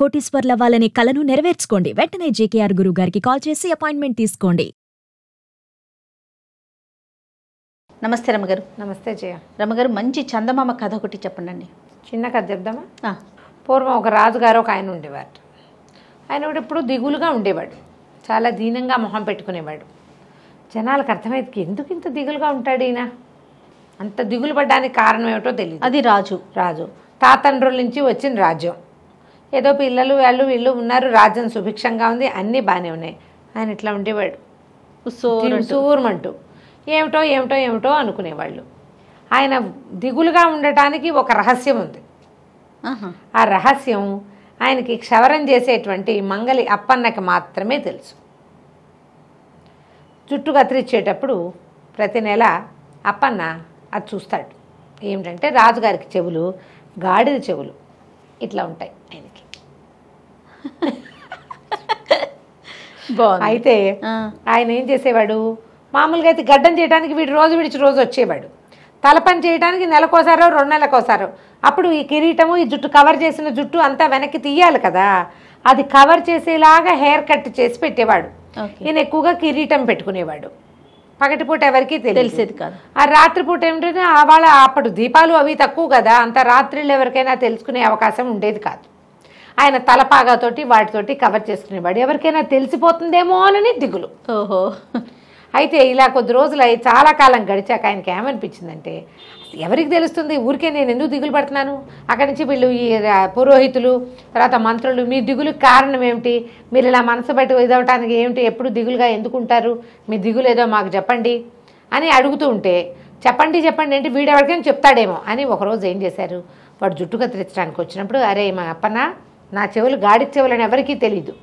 కోటీశ్వర్లవ్వాలనే కలను నెరవేర్చుకోండి. వెంటనే జేకేఆర్ గురువు గారికి కాల్ చేసి అపాయింట్మెంట్ తీసుకోండి. నమస్తే రమ్మగారు. నమస్తే జయ. రమ్మగారు, మంచి చందమామ కథ ఒకటి చెప్పండి. చిన్న కథ చెప్దామా? పూర్వం ఒక రాజుగారు ఒక ఆయన ఉండేవాడు. ఆయన కూడా ఎప్పుడు దిగులుగా ఉండేవాడు. చాలా దీనంగా మొహం పెట్టుకునేవాడు. జనాలకు అర్థమైంది, ఎందుకు ఇంత దిగులుగా ఉంటాడు ఈయన, అంత దిగులు పడ్డానికి కారణం ఏమిటో తెలియదు. అది రాజు తాతండ్రుల నుంచి వచ్చిన రాజ్యం. ఏదో పిల్లలు వాళ్ళు వీళ్ళు ఉన్నారు, రాజ్యం సుభిక్షంగా ఉంది, అన్నీ బాగానే ఉన్నాయి. ఆయన ఇట్లా ఉండేవాడు, సూర్మంటూ ఏమిటో ఏమిటో ఏమిటో అనుకునేవాళ్ళు. ఆయన దిగులుగా ఉండటానికి ఒక రహస్యం ఉంది. ఆ రహస్యం ఆయనకి క్షవరం చేసేటువంటి మంగలి అప్పన్నకి మాత్రమే తెలుసు. జుట్టు కత్తిరించేటప్పుడు ప్రతి నెల అప్పన్న అది చూస్తాడు. ఏమిటంటే రాజుగారికి చెవులు గాడిద చెవులు ఇట్లా ఉంటాయి ఆయనకి. అయితే ఆయన ఏం చేసేవాడు, మామూలుగా అయితే గడ్డం చేయడానికి వీడు రోజు విడిచి రోజు వచ్చేవాడు. తలపని చేయడానికి నెలకోసారో 2 నెలలకోసారో. అప్పుడు ఈ కిరీటము, ఈ జుట్టు కవర్ చేసిన జుట్టు అంతా వెనక్కి తీయాలి కదా, అది కవర్ చేసేలాగా హెయిర్ కట్ చేసి పెట్టేవాడు. ఈయన ఎక్కువగా కిరీటం పెట్టుకునేవాడు. పగటిపూట ఎవరికి తెలిసేది కాదు. ఆ రాత్రిపూట ఏమిటంటే వాళ్ళ అప్పుడు దీపాలు అవి తక్కువ కదా, అంత రాత్రిళ్ళు ఎవరికైనా తెలుసుకునే అవకాశం ఉండేది కాదు. ఆయన తలపాగాతోటి వాటితోటి కవర్ చేసుకునేవాడు. ఎవరికైనా తెలిసిపోతుందేమో అని దిగులు. అయితే ఇలా కొద్ది రోజులు చాలా కాలం గడిచాక ఆయనకి ఏమనిపించిందంటే, ఎవరికి తెలుస్తుంది, ఊరికే నేను ఎందుకు దిగులు పడుతున్నాను, అక్కడి నుంచి వీళ్ళు ఈ పురోహితులు తర్వాత మంత్రులు మీ దిగులుకి కారణం ఏమిటి, మీరు ఇలా మనసు బయట ఇదవటానికి ఏమిటి, ఎప్పుడు దిగులుగా ఎందుకుంటారు, మీ దిగులు ఏదో మాకు చెప్పండి అని అడుగుతూ ఉంటే, చెప్పండి అంటే వీడెవరికైనా చెప్తాడేమో అని ఒకరోజు ఏం చేశారు, వాడు జుట్టు కత్తిరించడానికి వచ్చినప్పుడు, అరే మా అప్పన్న, నా చెవులు గాడి చెవులు అని ఎవరికీ తెలీదు,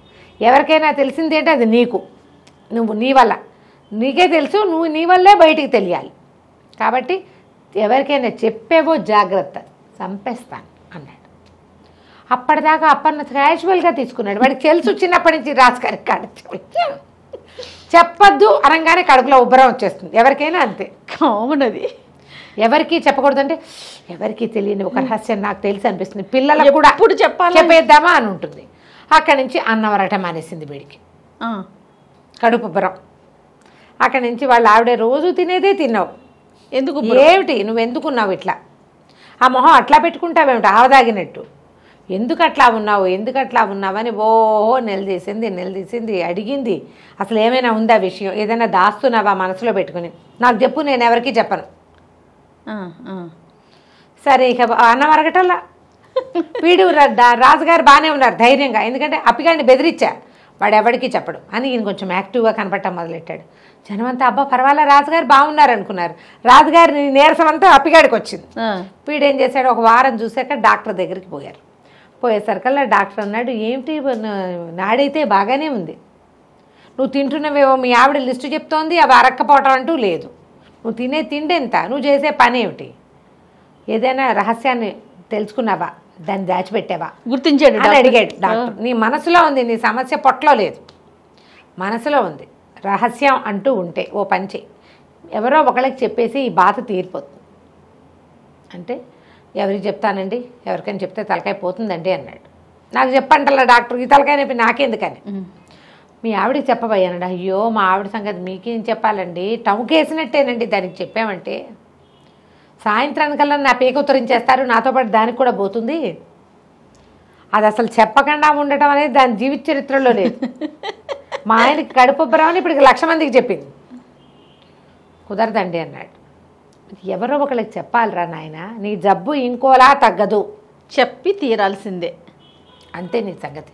ఎవరికైనా తెలిసింది ఏంటి అది నీకు, నువ్వు నీ వల్ల నీకే తెలుసు, నువ్వు నీ వల్లే బయటికి తెలియాలి, కాబట్టి ఎవరికైనా చెప్పేవో జాగ్రత్త, చంపేస్తాను అన్నాడు. అప్పటిదాకా అప్పన్న క్యాజువల్గా తీసుకున్నాడు. వాడికి తెలుసు చిన్నప్పటి నుంచి రాజుగారికి కాడ చెప్పద్దు అనగానే కడుపులో ఉబ్బరం వచ్చేస్తుంది, ఎవరికైనా అంతే. అవునది ఎవరికి చెప్పకూడదంటే, ఎవరికి తెలియని ఒక రహస్యం నాకు తెలిసి అనిపిస్తుంది, పిల్లలకు కూడా ఇప్పుడు చెప్పేద్దామా అని ఉంటుంది. అక్కడి నుంచి అన్నవరటం మానేసింది వీడికి, కడుపు ఉబ్బరం. అక్కడి నుంచి వాళ్ళ ఆవిడే రోజు తినేదే తిన్నావు, ఎందుకు ఏమిటి నువ్వు ఎందుకున్నావు ఇట్లా, ఆ మొహం అట్లా పెట్టుకుంటావేమిటి ఆవదాగినట్టు, ఎందుకు అట్లా ఉన్నావని ఓహో నిలదీసింది, అడిగింది. అసలు ఏమైనా ఉందా విషయం, ఏదైనా దాస్తున్నావా మనసులో పెట్టుకుని, నాకు చెప్పు, నేను ఎవరికి చెప్పను. సరే ఇక అన్నం అరగటల్లా వీడు రాజుగారు బాగానే ఉన్నారు ధైర్యంగా, ఎందుకంటే అప్పిగాడిని బెదిరించా, వాడు ఎవరికి చెప్పడు అని ఈయన కొంచెం యాక్టివ్గా కనపడటం మొదలెట్టాడు. జనమంతా అబ్బా పర్వాలే రాజుగారు బాగున్నారు అనుకున్నారు. రాజుగారి నీరసం అంతా అప్పిగాడికి వచ్చింది. వీడేం చేశాడు, ఒక వారం చూశాక డాక్టర్ దగ్గరికి పోయారు. పోయేసరికల్లా డాక్టర్ అన్నాడు, ఏమిటి నాడైతే బాగానే ఉంది, నువ్వు తింటున్నవేవో మీ ఆవిడ లిస్టు చెప్తోంది, అవి అరక్కపోవటం అంటూ లేదు, నువ్వు తినే తిండి ఎంత, నువ్వు చేసే పని ఏమిటి, ఏదైనా రహస్యాన్ని తెలుసుకున్నావా, దాన్ని దాచిపెట్టావా, గుర్తించాడు అని అడిగాడు డాక్టర్. నీ మనసులో ఉంది, నీ సమస్య పొట్టలో లేదు, మనసులో ఉంది, రహస్యం అంటూ ఉంటే ఓ పని చేయి, ఎవరో ఒకళ్ళకి చెప్పేసి ఈ బాధ తీరిపోతుంది. అంటే ఎవరికి చెప్తానండి, ఎవరికైనా చెప్తే తలకాయ పోతుందండి అన్నాడు. నాకు చెప్పంటల్లా డాక్టర్, ఈ తలకాయ నొప్పి నాకెందుకని, మీ ఆవిడకి చెప్పబోయానండి. అయ్యో మా ఆవిడ సంగతి మీకేం చెప్పాలండి, టముకేసినట్టేనండి, దానికి చెప్పామంటే సాయంత్రానికల్లా నా పేక ఉత్తరించేస్తారు, నాతో పాటు దానికి కూడా పోతుంది, అది అసలు చెప్పకుండా ఉండటం అనేది దాని జీవిత చరిత్రలో లేదు. మా ఆయనకి కడుపు ఉబ్బరమని ఇప్పటికి 1,00,000 మందికి చెప్పింది, కుదరదండి అన్నాడు. ఎవరో ఒకళ్ళకి చెప్పాలిరా నాయన, నీ జబ్బు ఇంకోలా తగ్గదు, చెప్పి తీరాల్సిందే, అంతే నీ సంగతి.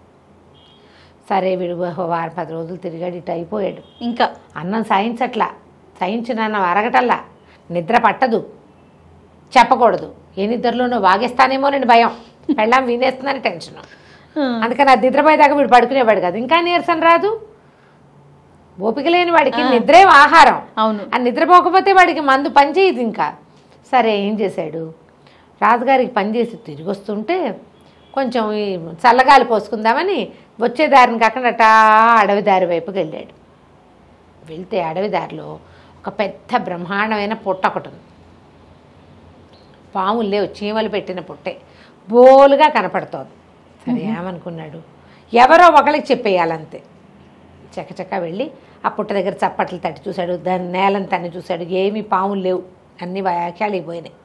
సరే వీడు 10 రోజులు తిరిగాడు, ఇటు అయిపోయాడు. ఇంకా అన్నం సాయించిన అన్నం అరగటల్లా, నిద్ర పట్టదు, చెప్పకూడదు, ఏ నిద్రలోనో వాగేస్తానేమో నేను భయం, పెళ్ళాం వినేస్తుందని టెన్షన్, అందుకని అది నిద్రపోయేదాకా వీడు పడుకునేవాడు కాదు. ఇంకా నీరసం రాదు, ఓపిక లేని వాడికి నిద్రే ఆహారం. అవును, ఆ నిద్రపోకపోతే వాడికి మందు పనిచేయదు. ఇంకా సరే ఏం చేశాడు, రాజుగారికి పనిచేసి తిరిగి వస్తుంటే కొంచెం ఈ చల్లగాలి పోసుకుందామని వచ్చే దారిని కాకుండా అడవి దారి వైపుకి వెళ్ళాడు. వెళ్తే అడవి దారిలో ఒక పెద్ద బ్రహ్మాండమైన పుట్ట ఒకటి ఉంది. పాములు లేవు, చీమలు పెట్టిన పుట్టే బోలుగా కనపడుతోంది. సరే ఏమనుకున్నాడు, ఎవరో ఒకరికి చెప్పేయాలంతే. చకచక వెళ్ళి ఆ పుట్ట దగ్గర చప్పట్లు తట్టి చూశాడు, దాని నేలను తన్ని చూశాడు. ఏమీ పాములు లేవు, అన్ని వ్యాఖ్యాలు పోయినాయి.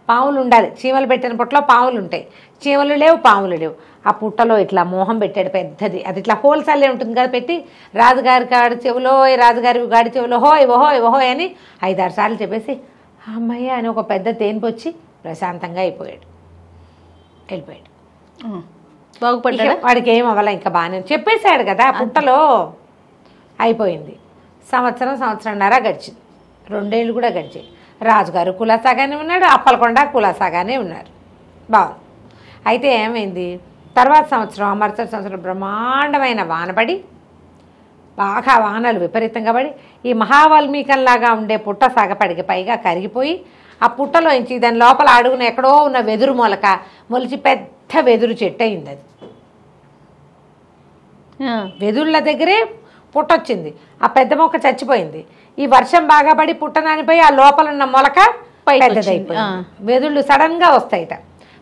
పాములు ఉండాలి, చీమలు పెట్టిన పుట్టలో పాములు ఉంటాయి, చీమలు లేవు, పాములు లేవు. ఆ పుట్టలో ఇట్లా మోహం పెట్టాడు పెద్దది, అది ఇట్లా హోల్సల్లే ఉంటుంది కదా, పెట్టి రాజుగారి గాడి చెవులో, రాజుగారి గాడి చెవులో హోయ్ ఓహోయ్ ఓహోయ్ అని 5-6 సార్లు చెప్పేసి అమ్మయ్య అని ఒక పెద్ద తేనిపొచ్చి ప్రశాంతంగా అయిపోయాడు, వెళ్ళిపోయాడు. బాగుపడ్డా? వాడికి ఏం అవ్వాల, ఇంకా బాగానే చెప్పేశాడు కదా పుట్టలో. అయిపోయింది. సంవత్సరంన్నర గడిచింది, 2 ఏళ్ళు కూడా గడిచాయి. రాజుగారు కులాసాగానే ఉన్నాడు, అప్పలకొండ కులాసాగానే ఉన్నారు. బాగుంది. అయితే ఏమైంది, తర్వాత సంవత్సరం మరుసటి సంవత్సరం బ్రహ్మాండమైన వానపడి, బాగా వానలు విపరీతంగా పడి ఈ మహావాల్మీకంలాగా ఉండే పుట్ట సాగపడికి పైగా కరిగిపోయి, ఆ పుట్టలోంచి దాని లోపల అడుగున ఎక్కడో ఉన్న వెదురు మొలక మొలిచి పెద్ద వెదురు చెట్టు అయింది. అది వెదుళ్ళ దగ్గరే పుట్టొచ్చింది, ఆ పెద్ద మొక్క చచ్చిపోయింది. ఈ వర్షం బాగా పడి పుట్ట నానిపోయి ఆ లోపల ఉన్న మొలక పెద్దదైపోయింది. వెదుళ్ళు సడన్గా వస్తాయిట,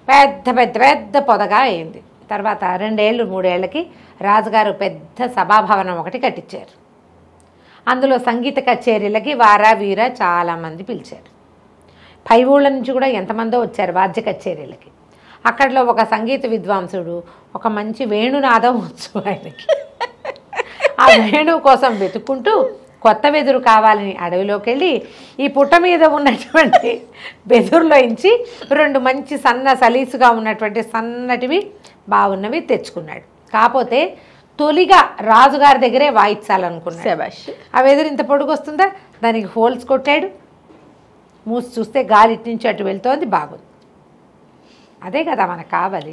పెద్ద పెద్ద పెద్ద పొదగా అయింది. తర్వాత 2 ఏళ్ళు 3 ఏళ్ళకి రాజుగారు పెద్ద సభాభవనం ఒకటి కట్టించారు. అందులో సంగీత కచేరీలకి వారా వీర చాలామంది పిలిచారు. పై ఊళ్ళ నుంచి కూడా ఎంతమందో వచ్చారు వాద్య కచేరీలకి. అక్కడలో ఒక సంగీత విద్వాంసుడు ఒక మంచి వేణునాదం వచ్చు ఆయనకి. ఆ వేణువు కోసం వెతుక్కుంటూ కొత్త వెదురు కావాలని అడవిలోకి వెళ్ళి ఈ పుట్ట మీద ఉన్నటువంటి వెదురులోంచి 2 మంచి సలీసుగా ఉన్నటువంటి సన్నటివి బాగున్నవి తెచ్చుకున్నాడు. కాకపోతే తొలిగా రాజుగారి దగ్గరే వాయించాలనుకున్నాడు. ఆ వెదురు ఇంత పొడుగు వస్తుందా, దానికి హోల్స్ కొట్టాడు. మూసి చూస్తే గాలి ఇటు నుంచి అటు వెళ్తోంది, బాగుంది. అదే కదా మనకు కావాలి.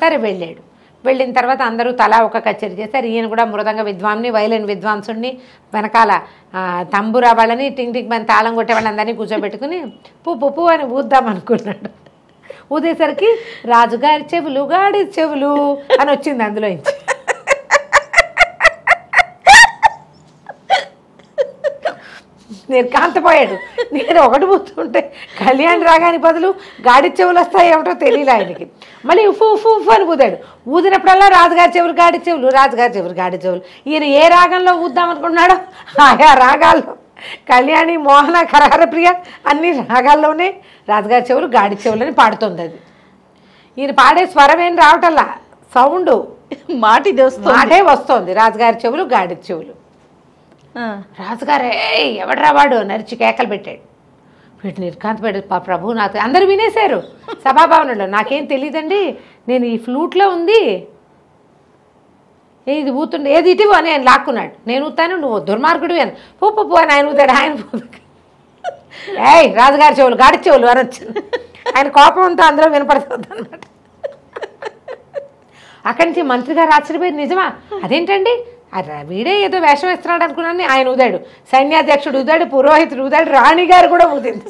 సరే వెళ్ళాడు. వెళ్ళిన తర్వాత అందరూ తలా ఒక కచేరీ చేశారు. ఈయన కూడా మృదంగ విద్వాంని, వైలిన్ విద్వాంసుడిని, వెనకాల తంబురా వాళ్ళని, టింగ్ టింగ్ అని తాళం కొట్టే వాళ్ళందరినీ కూర్చోబెట్టుకుని పువ్వు అని ఊద్దాం అనుకున్నాడు. ఊదేసరికి రాజుగారి చెవులు గాడి చెవులు అని వచ్చింది అందులో నుంచి. నేను కాంతపోయాడు. నేను ఒకటి పూతుంటే కళ్యాణ్ రాగాని బదులు గాడి చెవులు వస్తాయి ఏమిటో తెలియలే ఆయనకి. మళ్ళీ ఉఫు ఉఫు ఉఫు అని ఊదాడు. ఊదినప్పుడల్లా రాజుగారి చెవులు గాడి చెవులు, రాజుగారి చెవులు గాడి చెవులు. ఈయన ఏ రాగంలో ఊద్దాం అనుకున్నాడో ఆయా రాగాల్లో కళ్యాణి, మోహన, కరహరప్రియ అన్ని రాగాల్లోనే రాజుగారి చెవులు గాడి చెవులని పాడుతుంది. అది ఈయన పాడే స్వరం ఏం రావటల్లా, సౌండ్ మాటే వస్తుంది. రాజుగారి చెవులు గాడి చెవులు. రాజుగారే ఎవడ్రా వాడు నరిచి కేకలు పెట్టాడు. వీటిని నిర్కాంతపడి ప్రభు నాకు అందరూ వినేశారు సభాభవనంలో. నాకేం తెలియదండి, నేను ఈ ఫ్లూట్లో ఉంది, ఇది ఊతుండే, ఏది ఇటు అని ఆయన లాక్కున్నాడు. నేను ఊతాను, నువ్వు దుర్మార్గుడు అని పూ అని ఆయన ఊతాడు. ఆయన ఏయ్ రాజుగారి చెవులు గాడి చెవులు అని వచ్చింది. ఆయన కోపంతో అందులో వినపడుతుంది అన్నమాట. అక్కడి నుంచి మంత్రి గారు ఆశ్చర్యపోయి, నిజమా, అదేంటండి, వీడే ఏదో వేషం వేస్తున్నాడు అనుకున్నాను. ఆయన ఊదాడు, సైన్యాధ్యక్షుడు ఊదాడు, పురోహితుడు ఊదాడు, రాణిగారు కూడా ఊదింది.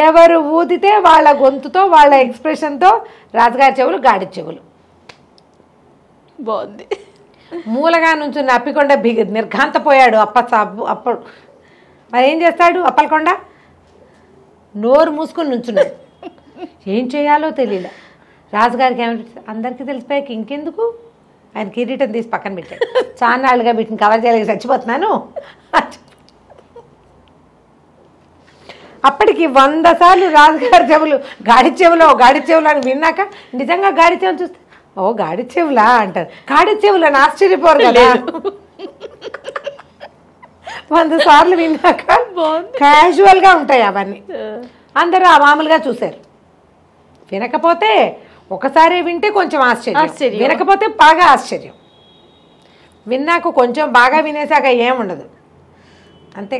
ఎవరు ఊదితే వాళ్ళ గొంతుతో వాళ్ళ ఎక్స్ప్రెషన్తో రాజుగారి చెవులు గాడి చెవులు. బాగుంది. మూలగా నుంచి అప్పికొండ నిర్ఘాంతపోయాడు. అప్పుడు మరి ఏం చేస్తాడు అప్పలకొండ? నోరు మూసుకొని నుంచున్నాడు. ఏం చేయాలో తెలియలే. రాజుగారికి ఏమంటే అందరికీ తెలిసిపోయాక ఇంకెందుకు, ఆయన కిరీటం తీసి పక్కన పెట్టాడు. చాన్నాళ్ళుగా వీటిని కవర్ చేయలేక చచ్చిపోతున్నాను. అప్పటికి 100 సార్లు రాజుగారి చెవులు గాడి చెవులు అని విన్నాక నిజంగా గాడి చెవులు చూస్తే ఓ గాడి చెవులా అంటారు. గాడి చెవులు అని ఆశ్చర్యపోరు కదా. 100 సార్లు విన్నాక క్యాజువల్గా ఉంటాయి అవన్నీ. అందరూ ఆ మామూలుగా చూశారు. వినకపోతే ఒకసారి వింటే కొంచెం ఆశ్చర్యం, వినకపోతే బాగా ఆశ్చర్యం. విన్నాక కొంచెం బాగా వినేసాక ఏముండదు. అంతే.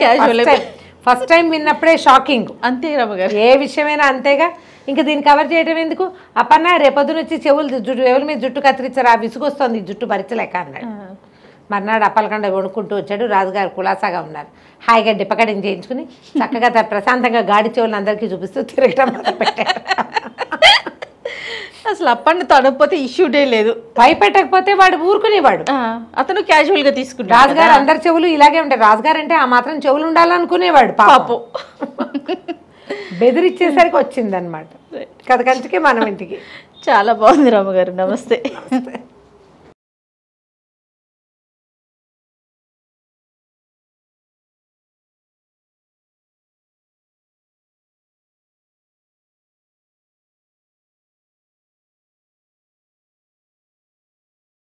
ఫస్ట్ టైం విన్నప్పుడే షాకింగ్. అంతే రమ్మగారు, ఏ విషయమైనా అంతేగా. ఇంకా దీన్ని కవర్ చేయడం ఎందుకు? అప్పన్న రేపొద్దున వచ్చి చెవుల మీద జుట్టు కత్తిరించారు, ఆ విసుగొస్తుంది జుట్టు భరించలేక అన్నాడు. మర్నాడు అప్పలకొండ కొనుక్కుంటూ వచ్చాడు. రాజుగారు కులాసాగా ఉన్నారు. హాయిగా డిప్పకటింగ్ చేయించుకుని చక్కగా ప్రశాంతంగా గాడి చెవులను అందరికీ చూపిస్తూ తిరగటం మొదలుపెట్టాడు. అసలు అప్పని తడకపోతే ఇష్యూడే లేదు, భయపెట్టకపోతే వాడు ఊరుకునేవాడు. అతను క్యాజువల్ గా తీసుకున్నాడు. రాజుగారు అందరి చెవులు ఇలాగే ఉంటాయి. రాజుగారు అంటే ఆ మాత్రం చెవులు ఉండాలనుకునేవాడు పాపం. బెదిరిచ్చేసరికి వచ్చిందనమాట కథ కంచికి మనం ఇంటికి. చాలా బాగుంది రామగారు. నమస్తే.